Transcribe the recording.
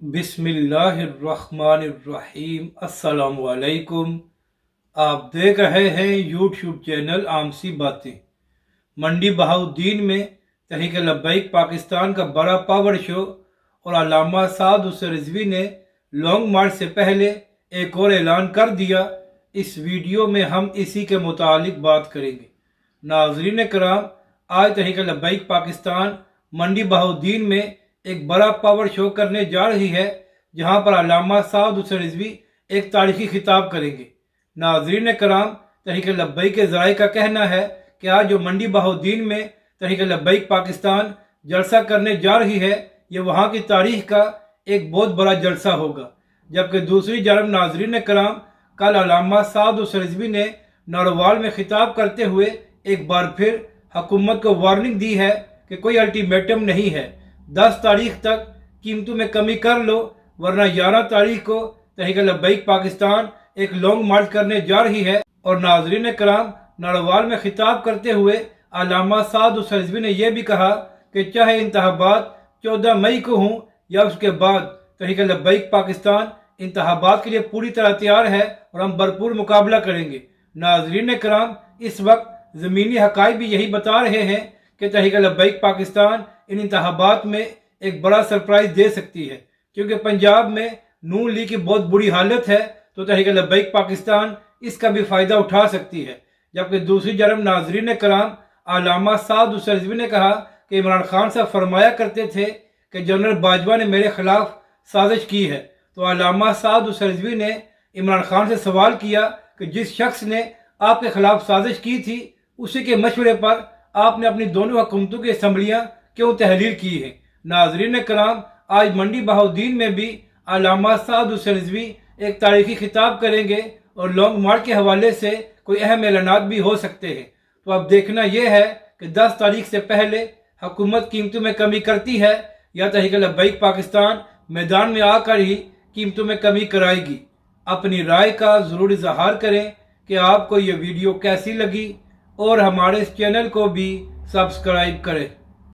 बिस्मिल्लाहिर्रहमानिर्रहीम। अस्सलामु अलैकुम। आप देख रहे हैं यूट्यूब चैनल आमसी बातें। मंडी बहाउद्दीन में तहरीक लब्बैक पाकिस्तान का बड़ा पावर शो और अल्लामा साद हुसैन रिजवी ने लॉन्ग मार्च से पहले एक और ऐलान कर दिया। इस वीडियो में हम इसी के मुतालिक बात करेंगे। नाज़रीन कराम, आज तहरीक लब्बैक पाकिस्तान मंडी बहाउद्दीन में एक बड़ा पावर शो करने जा रही है, जहां पर अल्लामा साद हुसैन रिजवी एक तारीखी खिताब करेंगे। नाज़रीन कराम, तहरीक लब्बैक के ज़राए का कहना है कि आज जो मंडी बहाउद्दीन में तहरीक लब्बैक पाकिस्तान जलसा करने जा रही है, ये वहां की तारीख का एक बहुत बड़ा जलसा होगा। जबकि दूसरी जानब नाज़रीन कराम, कल अल्लामा साद हुसैन रिजवी ने नारोवाल में खिताब करते हुए एक बार फिर हुकूमत को वार्निंग दी है कि कोई अल्टीमेटम नहीं है, 10 तारीख तक कीमतों में कमी कर लो, वरना 11 तारीख को तहरीक लब्बैक पाकिस्तान एक लॉन्ग मार्च करने जा रही है। और नाज़रीन कराम, नारोवाल में खिताब करते हुए अल्लामा साद हुसैन रिजवी ने यह भी कहा कि चाहे इंतखाबात 14 मई को हों या उसके बाद, तहरीक लब्बैक पाकिस्तान इंतखाबात के लिए पूरी तरह तैयार है और हम भरपूर मुकाबला करेंगे। नाज़रीन कराम, इस वक्त ज़मीनी हक़ाइक़ भी यही बता रहे हैं कि तहरीक लब्बैक पाकिस्तान इन इंतखाबात में एक बड़ा सरप्राइज दे सकती है, क्योंकि पंजाब में नून लीग की बहुत बुरी हालत है, तो तहरीक लब्बैक पाकिस्तान इसका भी फ़ायदा उठा सकती है। जबकि दूसरी जानब नाज़रीन कराम, अल्लामा साद हुसैन रिजवी ने कहा कि इमरान खान साहब फरमाया करते थे कि जनरल बाजवा ने मेरे खिलाफ साजिश की है। तो अल्लामा साद हुसैन रिजवी ने इमरान खान से सवाल किया कि जिस शख्स ने आपके खिलाफ साजिश की थी, उसी के मशवरे पर आपने अपनी दोनों हुकूमतों की असम्बलियाँ क्यों तहलील की है। नाज़रीन कराम, आज मंडी बहाउद्दीन में भी अल्लामा साद हुसैन रिजवी एक तारीखी खिताब करेंगे और लॉन्ग मार्च के हवाले से कोई अहम ऐलानात भी हो सकते हैं। तो अब देखना यह है कि 10 तारीख से पहले हुकूमत कीमतों में कमी करती है या तहरीक लब्बैक पाकिस्तान मैदान में आकर ही कीमतों में कमी कराएगी। अपनी राय का ज़रूर इज़हार करें कि आपको ये वीडियो कैसी लगी और हमारे इस चैनल को भी सब्सक्राइब करें।